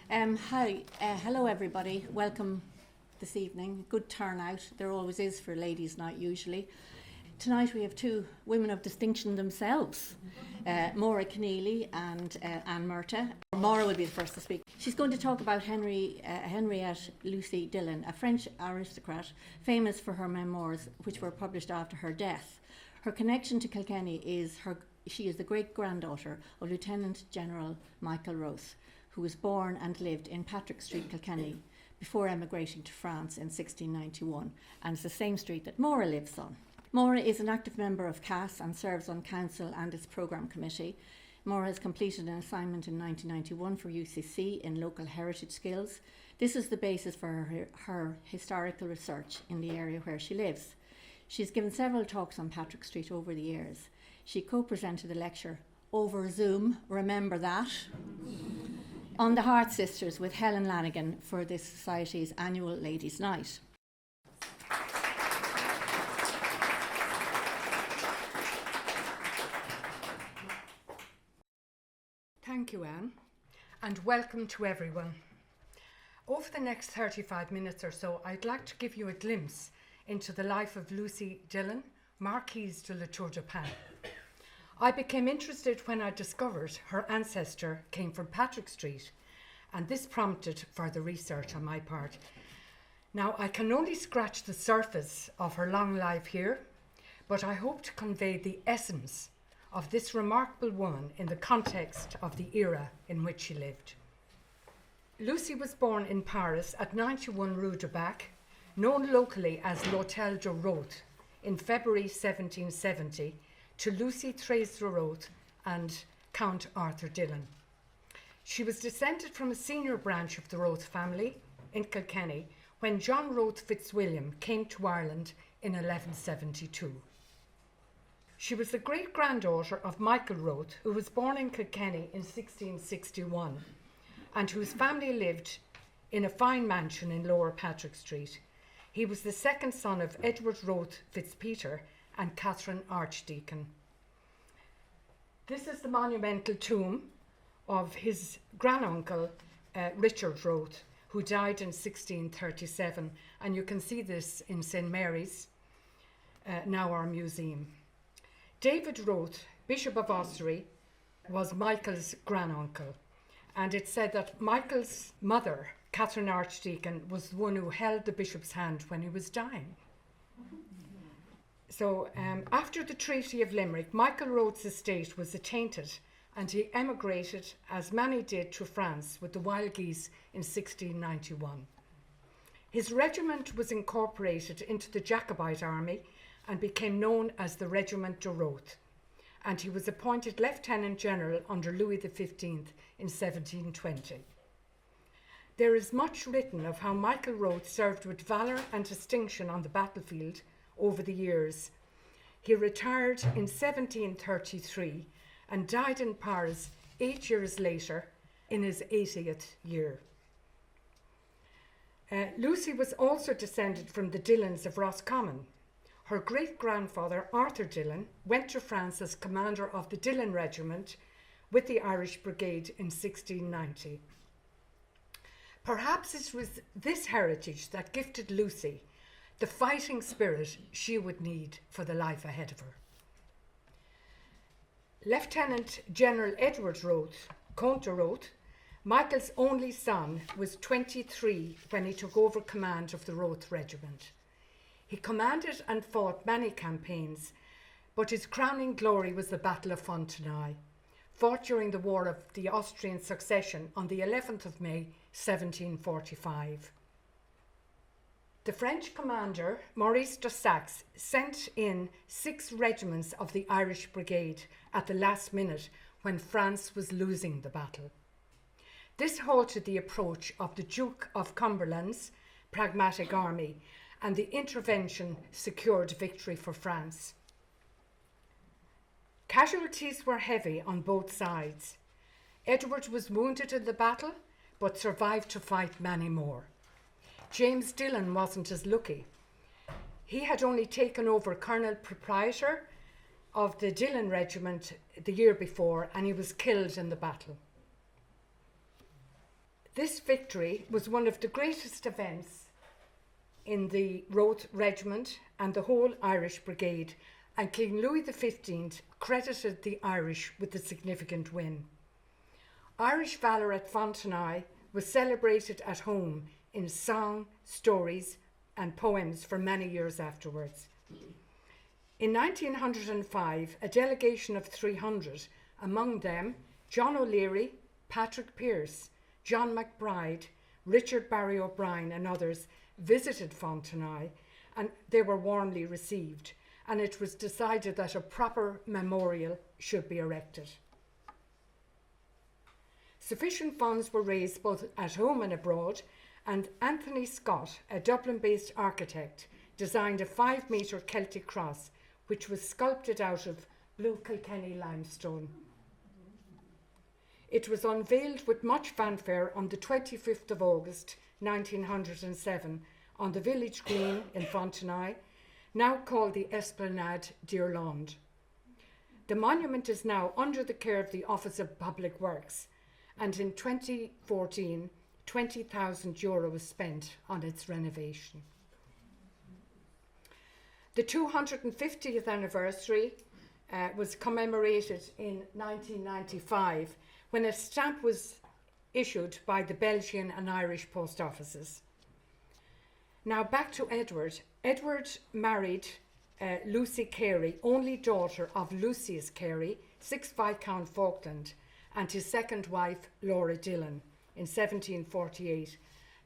Hello everybody. Welcome this evening. Good turnout. There always is for ladies' night usually. Tonight we have two women of distinction themselves, Maura Kenealy and Anne Murtagh. Maura will be the first to speak. She's going to talk about Henriette Lucie Dillon, a French aristocrat famous for her memoirs which were published after her death. Her connection to Kilkenny is she is the great-granddaughter of Lieutenant General Michael Rothes, who was born and lived in Patrick Street, Kilkenny, before emigrating to France in 1691, and it's the same street that Maura lives on. Maura is an active member of CAS and serves on council and its programme committee. Maura has completed an assignment in 1991 for UCC in local heritage skills. This is the basis for her historical research in the area where she lives. She's given several talks on Patrick Street over the years. She co-presented a lecture over Zoom, remember that, on the Heart Sisters with Helen Lanigan for this Society's annual Ladies' Night. Thank you, Anne, and welcome to everyone. Over the next 35 minutes or so, I'd like to give you a glimpse into the life of Lucie Dillon, Marquise de la Tour du Pin. I became interested when I discovered her ancestor came from Patrick Street, and this prompted further research on my part. Now, I can only scratch the surface of her long life here, but I hope to convey the essence of this remarkable woman in the context of the era in which she lived. Lucie was born in Paris at 91 Rue du Bac, known locally as l'Hôtel de Rothes, in February 1770, to Lucie Thérèse de Rothes and Count Arthur Dillon. She was descended from a senior branch of the Rothes family in Kilkenny when John Rothes Fitzwilliam came to Ireland in 1172. She was the great-granddaughter of Michael Rothes, who was born in Kilkenny in 1661 and whose family lived in a fine mansion in Lower Patrick Street. He was the second son of Edward Rothes Fitzpeter and Catherine Archdeacon. This is the monumental tomb of his granduncle, Richard Rothes, who died in 1637, and you can see this in St. Mary's, now our museum. David Rothes, Bishop of Ossory, was Michael's granduncle, and it's said that Michael's mother, Catherine Archdeacon, was the one who held the bishop's hand when he was dying. So after the Treaty of Limerick, Michael Rothes' estate was attainted and he emigrated, as many did, to France with the Wild Geese in 1691. His regiment was incorporated into the Jacobite army and became known as the Regiment de Rothes, and he was appointed Lieutenant General under Louis XV in 1720. There is much written of how Michael Rothes served with valour and distinction on the battlefield over the years. He retired in 1733 and died in Paris 8 years later in his 80th year. Lucie was also descended from the Dillons of Roscommon. Her great-grandfather, Arthur Dillon, went to France as commander of the Dillon Regiment with the Irish Brigade in 1690. Perhaps it was this heritage that gifted Lucie the fighting spirit she would need for the life ahead of her. Lieutenant General Edward Rothes, Comte de Rothes, Michael's only son, was 23 when he took over command of the Rothes Regiment. He commanded and fought many campaigns, but his crowning glory was the Battle of Fontenoy, fought during the War of the Austrian Succession on the 11th of May, 1745. The French commander, Maurice de Saxe, sent in 6 regiments of the Irish Brigade at the last minute when France was losing the battle. This halted the approach of the Duke of Cumberland's pragmatic army, and the intervention secured victory for France. Casualties were heavy on both sides. Edward was wounded in the battle, but survived to fight many more. James Dillon wasn't as lucky. He had only taken over Colonel Proprietor of the Dillon Regiment the year before, and he was killed in the battle. This victory was one of the greatest events in the Rothes Regiment and the whole Irish Brigade, and King Louis XV credited the Irish with the significant win. Irish valour at Fontenoy was celebrated at home in song, stories and poems for many years afterwards. In 1905, a delegation of 300, among them John O'Leary, Patrick Pearse, John McBride, Richard Barry O'Brien and others visited Fontenoy, and they were warmly received, and it was decided that a proper memorial should be erected. Sufficient funds were raised both at home and abroad, and Anthony Scott, a Dublin-based architect, designed a 5-metre Celtic cross which was sculpted out of blue Kilkenny limestone. It was unveiled with much fanfare on the 25th of August 1907 on the village green in Fontenoy, now called the Esplanade d'Irlande. The monument is now under the care of the Office of Public Works, and in 2014 €20,000 was spent on its renovation. The 250th anniversary was commemorated in 1995 when a stamp was issued by the Belgian and Irish post offices. Now back to Edward. Edward married Lucie Carey, only daughter of Lucius Carey, 6th Viscount Falkland, and his second wife, Laura Dillon, in 1748.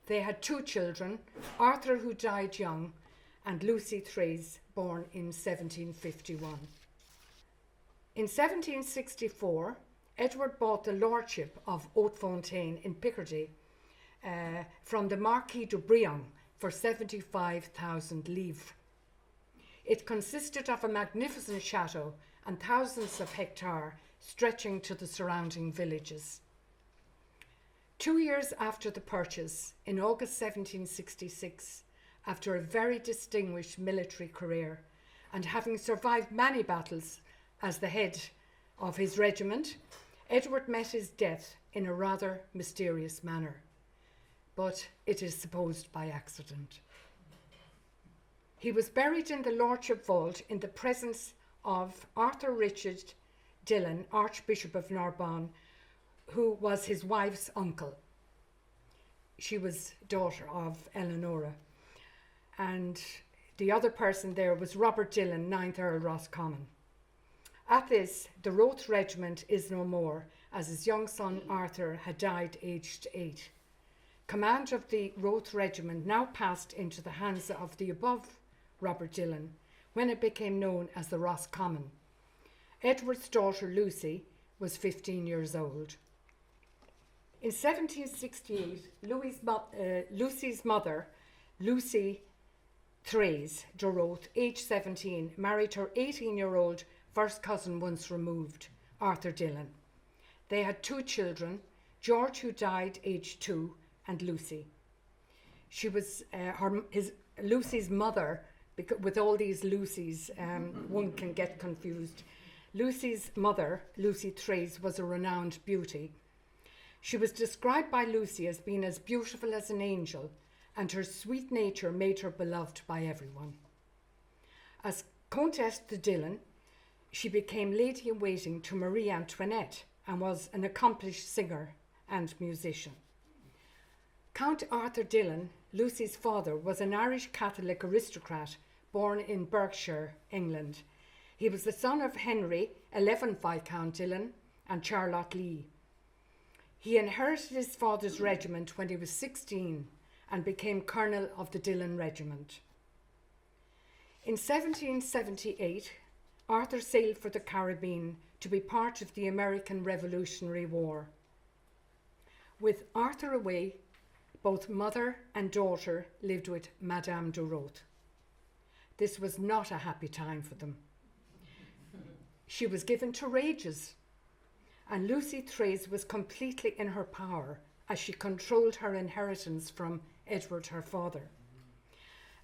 They had 2 children, Arthur, who died young, and Lucie Thrace, born in 1751. In 1764, Edward bought the lordship of Haute-Fontaine in Picardy from the Marquis de Brion for 75,000 livres. It consisted of a magnificent chateau and thousands of hectares stretching to the surrounding villages. 2 years after the purchase, in August 1766, after a very distinguished military career and having survived many battles as the head of his regiment, Edward met his death in a rather mysterious manner, but it is supposed by accident. He was buried in the Lordship vault in the presence of Arthur Richard Dillon, Archbishop of Narbonne, who was his wife's uncle. She was daughter of Eleanora. And the other person there was Robert Dillon, 9th Earl Roscommon. At this, the Rothes Regiment is no more, as his young son Arthur had died aged 8. Command of the Rothes Regiment now passed into the hands of the above Robert Dillon, when it became known as the Roscommon. Edward's daughter Lucie was 15 years old. In 1768, Lucie's mother, Lucie Thrace de Rothes, aged 17, married her 18-year-old first cousin once removed, Arthur Dillon. They had 2 children, George, who died aged 2, and Lucie. She was Lucie's mother, because with all these Lucies, one can get confused. Lucie's mother, Lucie Thrace, was a renowned beauty. She was described by Lucie as being as beautiful as an angel, and her sweet nature made her beloved by everyone. As Countess de Dillon, she became lady-in-waiting to Marie Antoinette and was an accomplished singer and musician. Count Arthur Dillon, Lucie's father, was an Irish Catholic aristocrat born in Berkshire, England. He was the son of Henry, 11th Viscount Dillon, and Charlotte Lee. He inherited his father's regiment when he was 16 and became colonel of the Dillon Regiment. In 1778, Arthur sailed for the Caribbean to be part of the American Revolutionary War. With Arthur away, both mother and daughter lived with Madame de Rothes. This was not a happy time for them. She was given to rages, and Lucie Thrace was completely in her power as she controlled her inheritance from Edward, her father.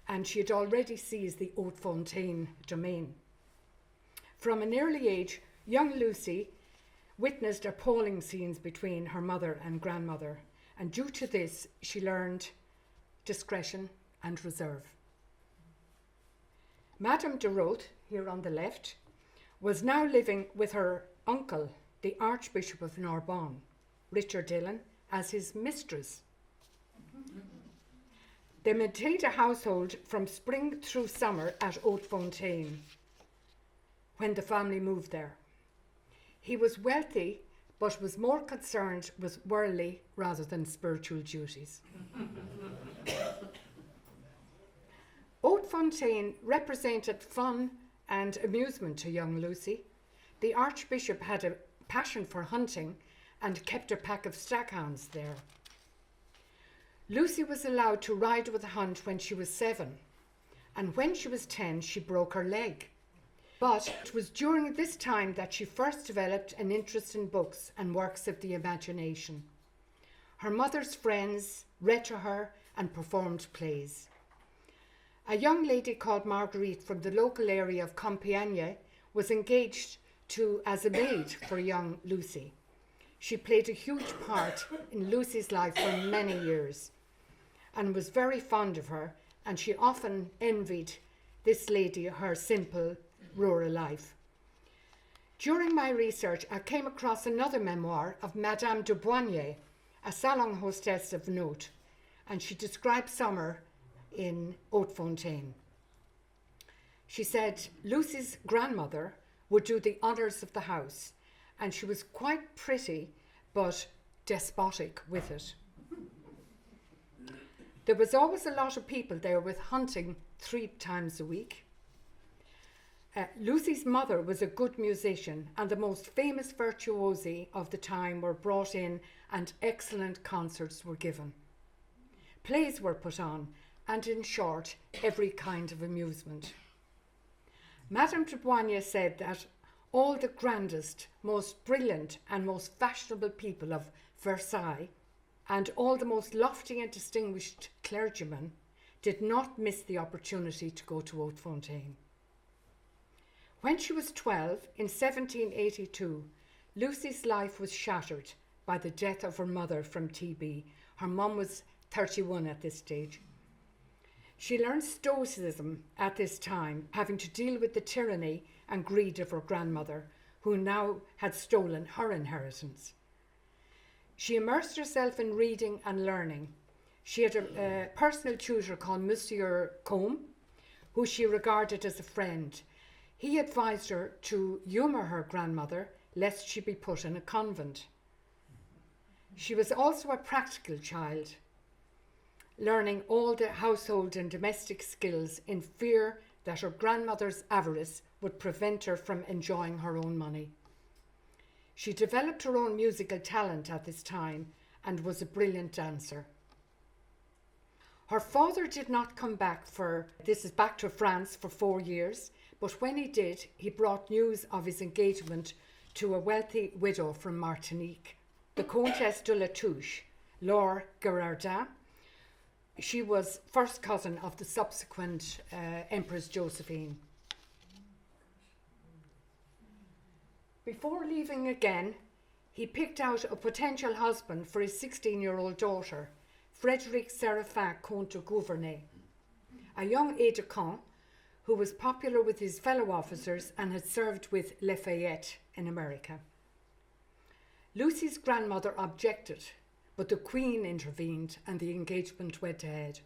And she had already seized the Haute-Fontaine domain. From an early age, young Lucie witnessed appalling scenes between her mother and grandmother, and due to this, she learned discretion and reserve. Madame de Rothes, here on the left, was now living with her uncle, the Archbishop of Narbonne, Richard Dillon, as his mistress. They maintained a household from spring through summer at Haute-Fontaine when the family moved there. He was wealthy, but was more concerned with worldly rather than spiritual duties. Haute-Fontaine represented fun and amusement to young Lucie. The Archbishop had a passion for hunting and kept a pack of staghounds there. Lucie was allowed to ride with the hunt when she was 7, and when she was 10 she broke her leg. But it was during this time that she first developed an interest in books and works of the imagination. Her mother's friends read to her and performed plays. A young lady called Marguerite from the local area of Compiègne was engaged as a maid for young Lucie. She played a huge part in Lucie's life for many years and was very fond of her, and she often envied this lady her simple rural life. During my research, I came across another memoir of Madame de Boignet, a salon hostess of note, and she described summer in Haute-Fontaine. She said Lucie's grandmother would do the honours of the house, and she was quite pretty but despotic with it. There was always a lot of people there with hunting 3 times a week. Lucie's mother was a good musician, and the most famous virtuosi of the time were brought in and excellent concerts were given. Plays were put on, and in short, every kind of amusement. Madame de Boignet said that all the grandest, most brilliant and most fashionable people of Versailles and all the most lofty and distinguished clergymen did not miss the opportunity to go to Haute-Fontaine. When she was 12, in 1782, Lucie's life was shattered by the death of her mother from TB. Her mum was 31 at this stage. She learned Stoicism at this time, having to deal with the tyranny and greed of her grandmother, who now had stolen her inheritance. She immersed herself in reading and learning. She had a personal tutor called Monsieur Combe, who she regarded as a friend. He advised her to humour her grandmother, lest she be put in a convent. She was also a practical child, learning all the household and domestic skills in fear that her grandmother's avarice would prevent her from enjoying her own money. She developed her own musical talent at this time and was a brilliant dancer. Her father did not come back back to France for 4 years, but when he did, he brought news of his engagement to a wealthy widow from Martinique, the Comtesse de la Touche, Laure Girardin. She was first cousin of the subsequent Empress Josephine. Before leaving again, he picked out a potential husband for his 16-year-old daughter, Frédéric Séraphin, Comte de Gouvernay, a young aide-de-camp who was popular with his fellow officers and had served with Lafayette in America. Lucie's grandmother objected, but the Queen intervened and the engagement went ahead.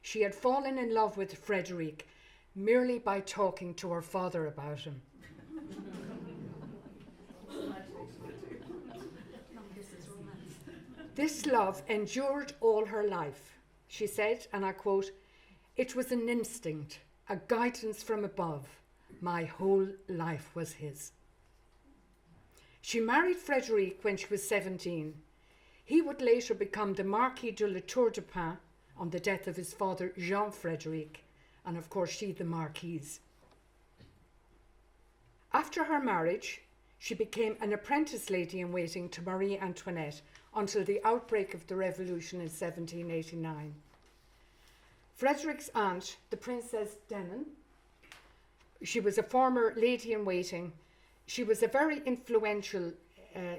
She had fallen in love with Frédéric merely by talking to her father about him. This love endured all her life. She said, and I quote, "It was an instinct, a guidance from above. My whole life was his." She married Frédéric when she was 17. He would later become the Marquis de la Tour du Pin on the death of his father Jean Frédéric, and of course she the Marquise. After her marriage, she became an apprentice lady-in-waiting to Marie Antoinette until the outbreak of the Revolution in 1789. Frédéric's aunt, the Princess Denon, she was a former lady-in-waiting. She was a very influential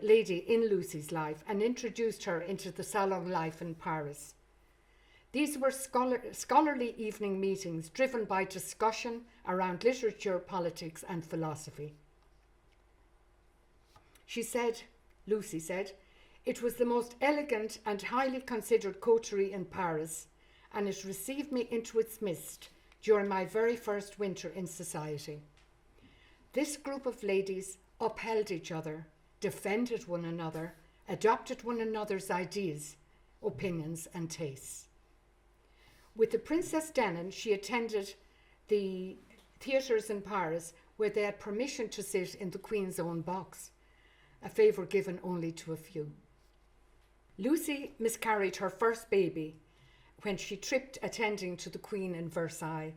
lady in Lucie's life and introduced her into the salon life in Paris. These were scholarly evening meetings driven by discussion around literature, politics, and philosophy. Lucie said, "It was the most elegant and highly considered coterie in Paris, and it received me into its midst during my very first winter in society. This group of ladies upheld each other, defended one another, adopted one another's ideas, opinions, and tastes. With the Princess Dillon, she attended the theatres in Paris where they had permission to sit in the Queen's own box, a favour given only to a few. Lucie miscarried her first baby when she tripped attending to the Queen in Versailles,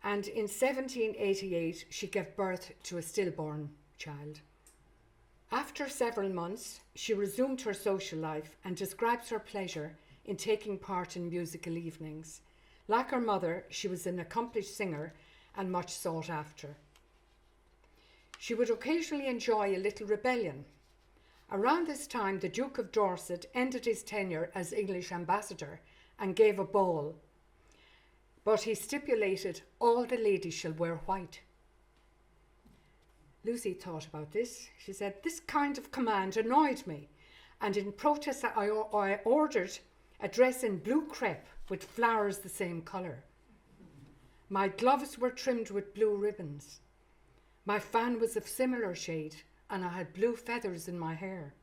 and in 1788 she gave birth to a stillborn child. After several months, she resumed her social life and describes her pleasure in taking part in musical evenings. Like her mother, she was an accomplished singer and much sought after. She would occasionally enjoy a little rebellion. Around this time, the Duke of Dorset ended his tenure as English ambassador and gave a ball, but he stipulated all the ladies shall wear white. Lucie thought about this. She said, "This kind of command annoyed me, and in protest I ordered a dress in blue crepe with flowers the same colour. My gloves were trimmed with blue ribbons. My fan was of similar shade, and I had blue feathers in my hair."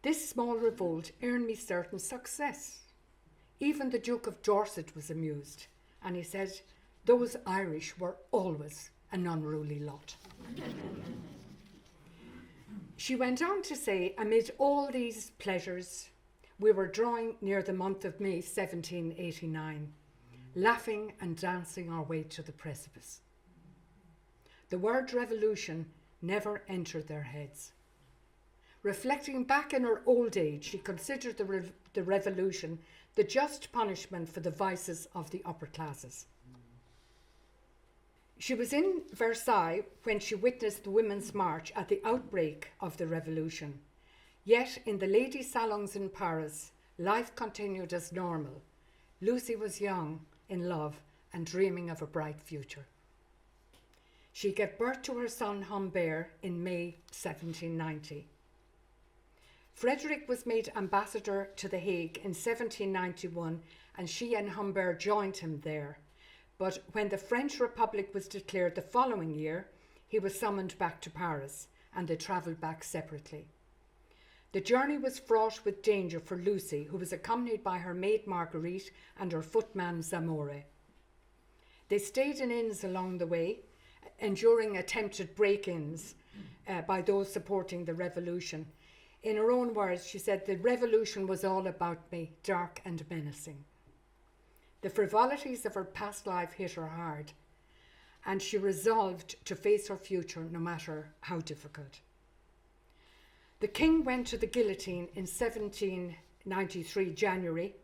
This small revolt earned me certain success. Even the Duke of Dorset was amused, and he said, "Those Irish were always an unruly lot." She went on to say, "Amid all these pleasures, we were drawing near the month of May 1789, laughing and dancing our way to the precipice. The word revolution never entered their heads. Reflecting back in her old age, she considered the revolution the just punishment for the vices of the upper classes." She was in Versailles when she witnessed the Women's March at the outbreak of the revolution. Yet in the ladies' salons in Paris, life continued as normal. Lucie was young, in love, and dreaming of a bright future. She gave birth to her son Humbert in May 1790. Frederick was made ambassador to The Hague in 1791, and she and Humbert joined him there. But when the French Republic was declared the following year, he was summoned back to Paris, and they travelled back separately. The journey was fraught with danger for Lucie, who was accompanied by her maid Marguerite and her footman Zamore. They stayed in inns along the way, enduring attempted break-ins by those supporting the revolution. In her own words, she said, "The revolution was all about me, dark and menacing." The frivolities of her past life hit her hard, and she resolved to face her future no matter how difficult. The king went to the guillotine in 1793 January.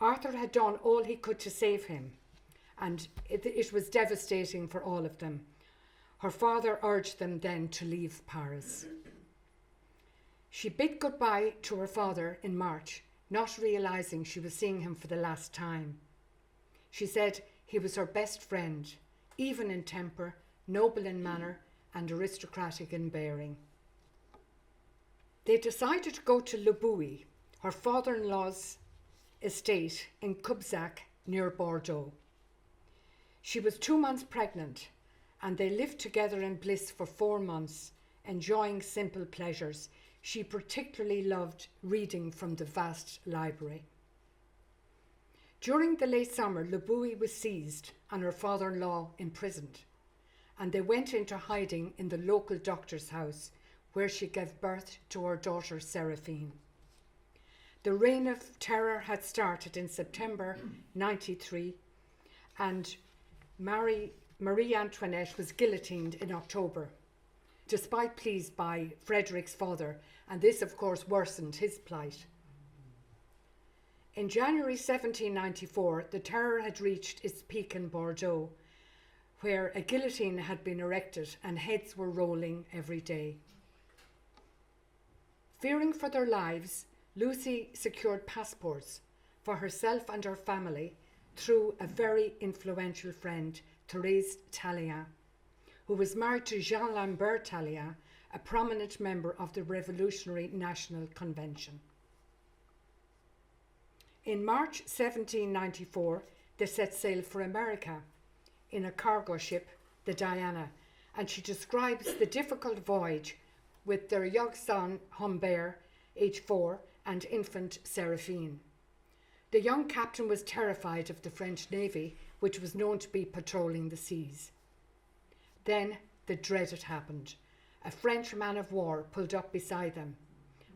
Arthur had done all he could to save him, and it was devastating for all of them. Her father urged them then to leave Paris. She bid goodbye to her father in March, not realising she was seeing him for the last time. She said he was her best friend, even in temper, noble in manner, and aristocratic in bearing. They decided to go to Le Bouilly, her father-in-law's estate in Cubzac near Bordeaux. She was 2 months pregnant, and they lived together in bliss for 4 months, enjoying simple pleasures. She particularly loved reading from the vast library. During the late summer, Le Bouilly was seized and her father-in-law imprisoned, and they went into hiding in the local doctor's house, where she gave birth to her daughter Seraphine. The reign of terror had started in September 93, and Marie Antoinette was guillotined in October, despite pleas by Frederick's father, and this of course worsened his plight. In January 1794, the terror had reached its peak in Bordeaux, where a guillotine had been erected and heads were rolling every day. Fearing for their lives, Lucie secured passports for herself and her family through a very influential friend, Thérèse Talleyrand, who was married to Jean Lambert Talleyrand, a prominent member of the Revolutionary National Convention. In March 1794, they set sail for America in a cargo ship, the Diana, and she describes the difficult voyage with their young son Humbert, age 4, and infant Seraphine. The young captain was terrified of the French Navy, which was known to be patrolling the seas. Then the dreaded happened. A French man of war pulled up beside them,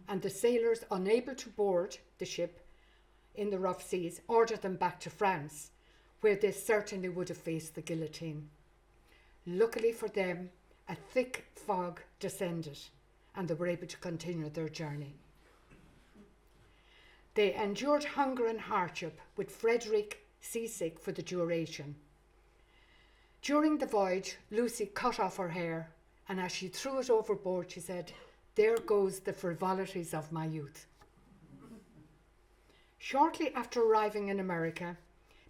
and the sailors, unable to board the ship in the rough seas, ordered them back to France, where they certainly would have faced the guillotine. Luckily for them, a thick fog descended, and they were able to continue their journey. They endured hunger and hardship, with Frederick seasick for the duration. During the voyage, Lucie cut off her hair, and as she threw it overboard, she said, "There goes the frivolities of my youth." Shortly after arriving in America,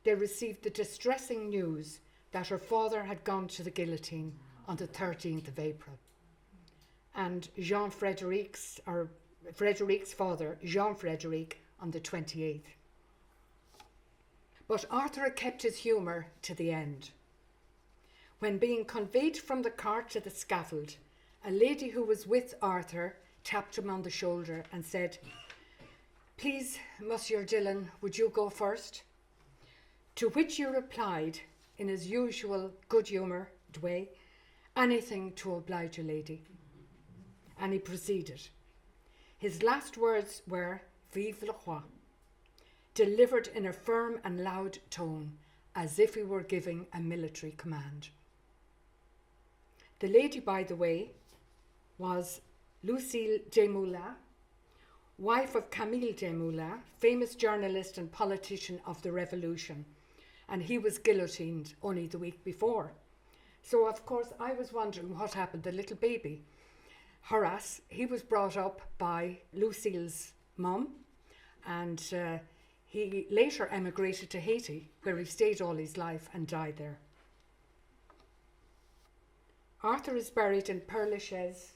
they received the distressing news that her father had gone to the guillotine on the 13th of April. And Frederick's father, Jean-Frederic, on the 28th. But Arthur kept his humour to the end. When being conveyed from the cart to the scaffold, a lady who was with Arthur tapped him on the shoulder and said, "Please, Monsieur Dillon, would you go first?" To which he replied, in his usual good-humoured way, "Anything to oblige a lady." And he proceeded. His last words were, "Vive le roi," delivered in a firm and loud tone, as if he were giving a military command. The lady, by the way, was Lucille Desmoulins, wife of Camille Desmoulins, famous journalist and politician of the Revolution, and he was guillotined only the week before. So, of course, I was wondering what happened to the little baby. Horace, he was brought up by Lucille's mum, and he later emigrated to Haiti, where he stayed all his life and died there. Arthur is buried in Père Lachaise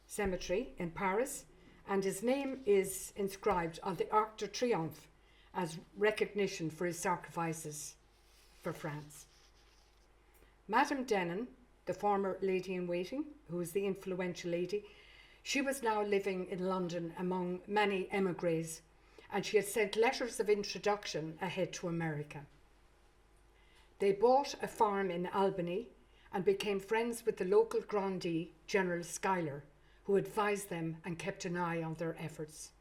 Cemetery in Paris, and his name is inscribed on the Arc de Triomphe as recognition for his sacrifices for France. Madame Denon, the former lady-in-waiting, who was the influential lady, she was now living in London among many émigrés, and she had sent letters of introduction ahead to America. They bought a farm in Albany and became friends with the local grandee, General Schuyler, who advised them and kept an eye on their efforts.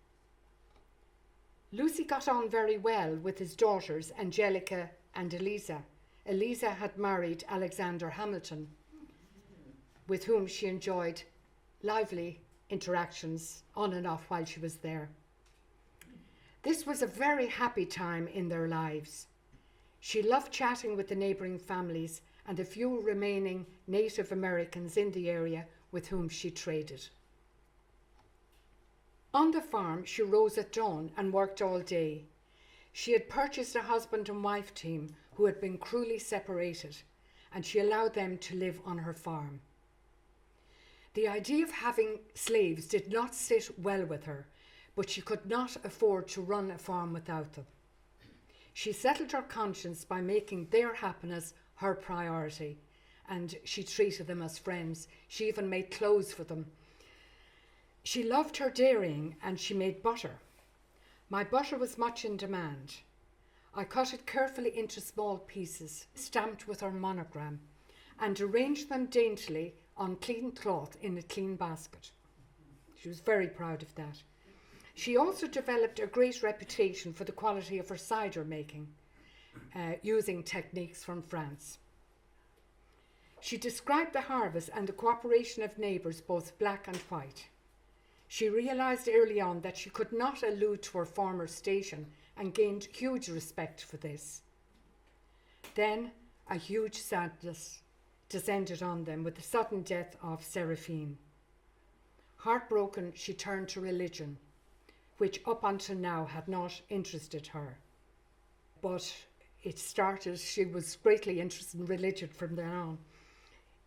Lucie got on very well with his daughters, Angelica and Eliza. Eliza had married Alexander Hamilton, with whom she enjoyed lively interactions on and off while she was there. This was a very happy time in their lives. She loved chatting with the neighbouring families and the few remaining Native Americans in the area with whom she traded. On the farm, she rose at dawn and worked all day. She had purchased a husband and wife team who had been cruelly separated, and she allowed them to live on her farm. The idea of having slaves did not sit well with her, but she could not afford to run a farm without them. She settled her conscience by making their happiness her priority, and she treated them as friends. She even made clothes for them. She loved her dairying, and she made butter. My butter was much in demand. I cut it carefully into small pieces, stamped with her monogram, and arranged them daintily on clean cloth in a clean basket. She was very proud of that. She also developed a great reputation for the quality of her cider making, using techniques from France. She described the harvest and the cooperation of neighbours, both black and white. She realised early on that she could not allude to her former station and gained huge respect for this. Then a huge sadness descended on them with the sudden death of Seraphine. Heartbroken, she turned to religion, which up until now had not interested her. But she was greatly interested in religion from then on.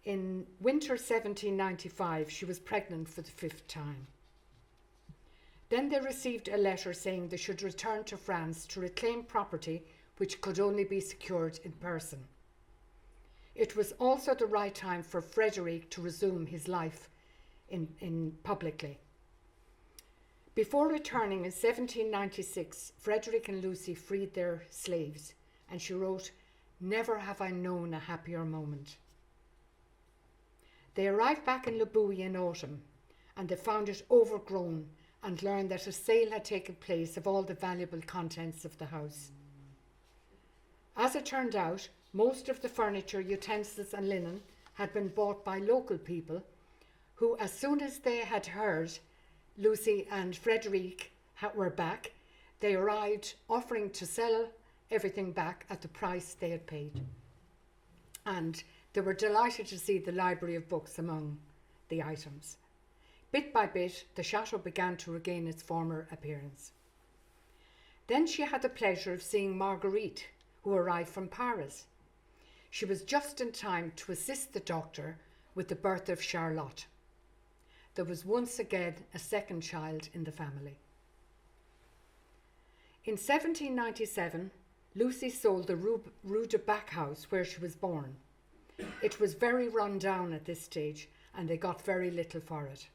In winter 1795, she was pregnant for the 5th time. Then they received a letter saying they should return to France to reclaim property which could only be secured in person. It was also the right time for Frederick to resume his life in publicly. Before returning in 1796, Frederick and Lucie freed their slaves, and she wrote, "Never have I known a happier moment." They arrived back in Le Bouilh in autumn, and they found it overgrown and learned that a sale had taken place of all the valuable contents of the house. As it turned out, most of the furniture, utensils and linen had been bought by local people who, as soon as they had heard Lucie and Frederick were back, they arrived offering to sell everything back at the price they had paid. And they were delighted to see the library of books among the items. Bit by bit, the chateau began to regain its former appearance. Then she had the pleasure of seeing Marguerite, who arrived from Paris. She was just in time to assist the doctor with the birth of Charlotte. There was once again a second child in the family. In 1797, Lucie sold the Rue de Bac house where she was born. It was very run down at this stage, and they got very little for it.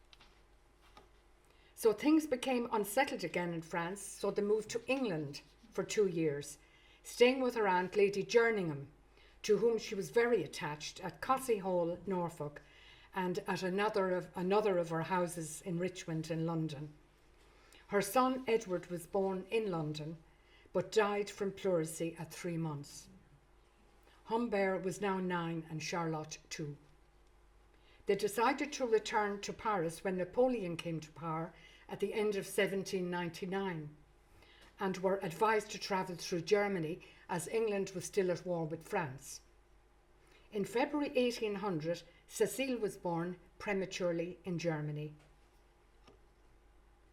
So things became unsettled again in France, so they moved to England for 2 years, staying with her aunt, Lady Jerningham, to whom she was very attached, at Cossey Hall, Norfolk, and at another of her houses in Richmond in London. Her son Edward was born in London, but died from pleurisy at 3 months. Humbert was now 9 and Charlotte 2. They decided to return to Paris when Napoleon came to power at the end of 1799, and were advised to travel through Germany as England was still at war with France. In February 1800, Cécile was born prematurely in Germany.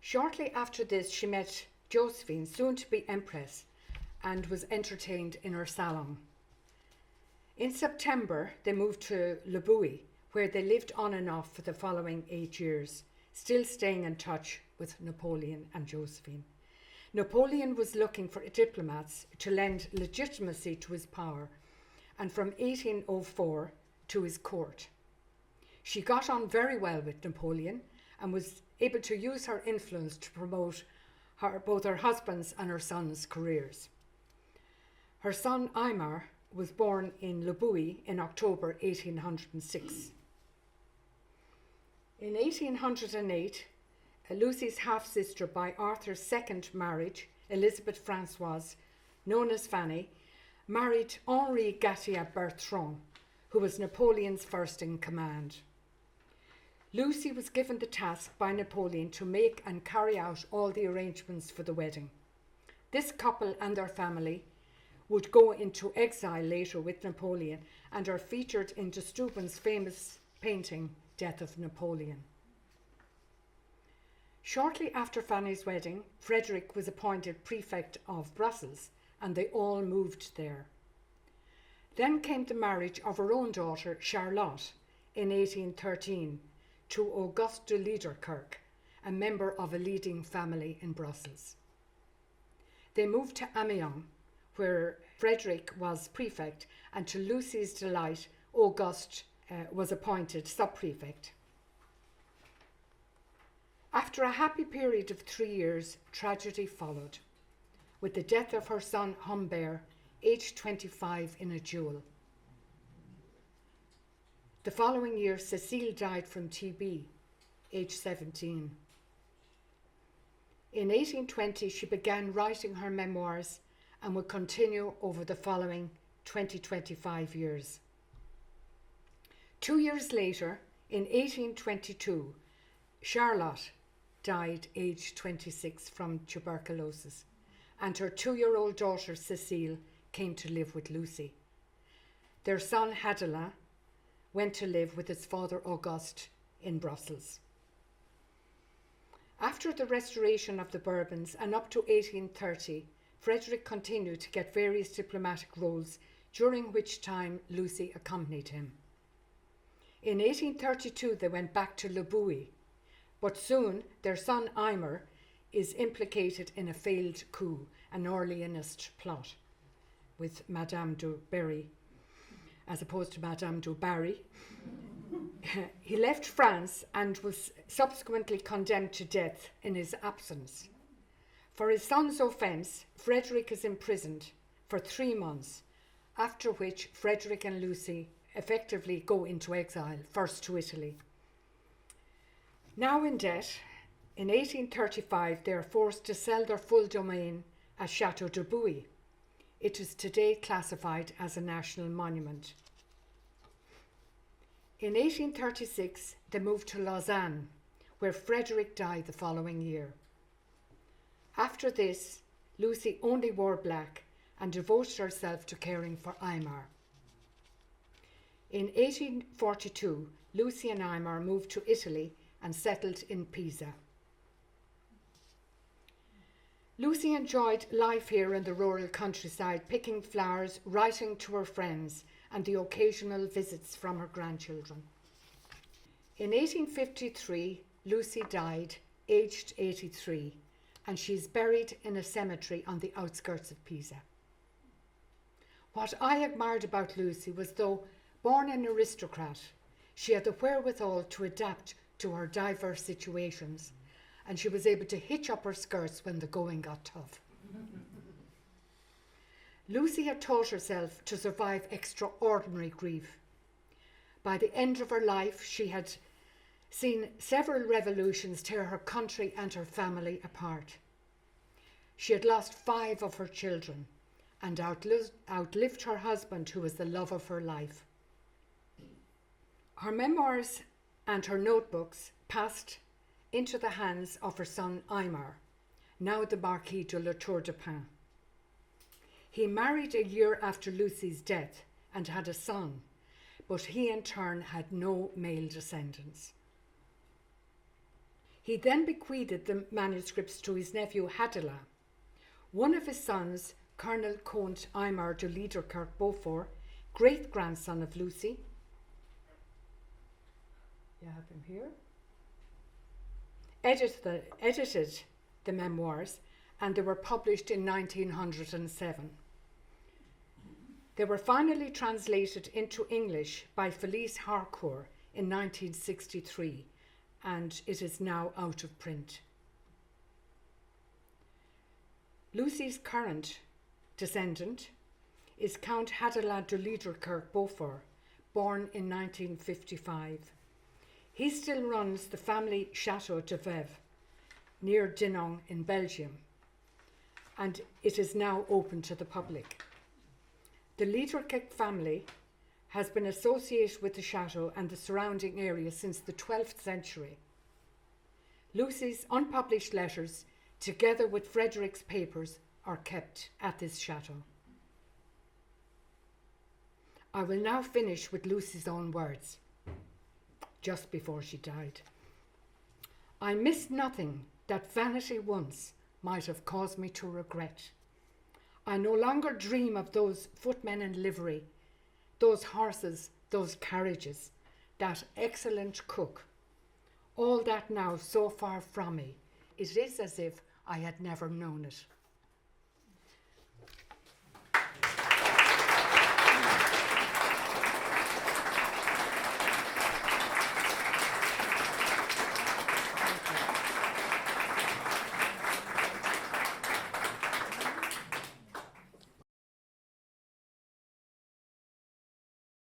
Shortly after this, she met Josephine, soon to be Empress, and was entertained in her salon. In September, they moved to Le Bouilh, where they lived on and off for the following 8 years, still staying in touch with Napoleon and Josephine. Napoleon was looking for diplomats to lend legitimacy to his power, and from 1804 to his court. She got on very well with Napoleon and was able to use her influence to promote both her husband's and her son's careers. Her son Aymar was born in Le Bouilh in October 1806. In 1808, Lucie's half-sister by Arthur's second marriage, Elizabeth Francoise, known as Fanny, married Henri Gattia Bertrand, who was Napoleon's first in command. Lucie was given the task by Napoleon to make and carry out all the arrangements for the wedding. This couple and their family would go into exile later with Napoleon and are featured in de Steuben's famous painting, Death of Napoleon. Shortly after Fanny's wedding, Frederick was appointed prefect of Brussels, and they all moved there. Then came the marriage of her own daughter, Charlotte, in 1813, to Auguste de Liederkirk, a member of a leading family in Brussels. They moved to Amiens, where Frederick was prefect, and to Lucie's delight, Auguste was appointed sub-prefect. After a happy period of 3 years, tragedy followed, with the death of her son Humbert, aged 25, in a duel. The following year, Cécile died from TB, aged 17. In 1820, she began writing her memoirs and would continue over the following 25 years. 2 years later, in 1822, Charlotte died aged 26 from tuberculosis, and her 2-year-old daughter Cécile came to live with Lucie. Their son Hadelin went to live with his father Auguste in Brussels. After the restoration of the Bourbons and up to 1830, Frederick continued to get various diplomatic roles, during which time Lucie accompanied him. In 1832 they went back to Le Bouilh, but soon their son Aymer is implicated in a failed coup, an Orleanist plot with Madame du Barry, as opposed to Madame du Barry. He left France and was subsequently condemned to death in his absence. For his son's offence, Frederick is imprisoned for 3 months, after which Frederick and Lucie effectively go into exile, first to Italy. Now in debt, in 1835 they are forced to sell their full domain at Château de Bouilly. It is today classified as a national monument. In 1836 they moved to Lausanne, where Frederick died the following year. After this, Lucie only wore black and devoted herself to caring for Aymer. In 1842, Lucie and Aymer moved to Italy and settled in Pisa. Lucie enjoyed life here in the rural countryside, picking flowers, writing to her friends, and the occasional visits from her grandchildren. In 1853, Lucie died, aged 83, and she is buried in a cemetery on the outskirts of Pisa. What I admired about Lucie was, though born an aristocrat, she had the wherewithal to adapt to her diverse situations, and she was able to hitch up her skirts when the going got tough. Lucie had taught herself to survive extraordinary grief. By the end of her life, she had seen several revolutions tear her country and her family apart. She had lost 5 of her children and outlived her husband, who was the love of her life. Her memoirs and her notebooks passed into the hands of her son Aymer, now the Marquis de la Tour de Pin. He married a year after Lucie's death and had a son, but he in turn had no male descendants. He then bequeathed the manuscripts to his nephew Hadela. One of his sons, Colonel Comte Aymer de Liederkirk-Beaufort, great-grandson of Lucie, you have him here, edited the memoirs, and they were published in 1907. They were finally translated into English by Felice Harcourt in 1963, and it is now out of print. Lucie's current descendant is Count Hadela de Liederkirk-Beaufort, born in 1955. He still runs the family Château de Veuve near Dinant in Belgium, and it is now open to the public. The Liederkirk family has been associated with the chateau and the surrounding area since the 12th century. Lucie's unpublished letters, together with Frederick's papers, are kept at this chateau. I will now finish with Lucie's own words, just before she died. I miss nothing that vanity once might have caused me to regret. I no longer dream of those footmen in livery, those horses, those carriages, that excellent cook. All that now so far from me, it is as if I had never known it.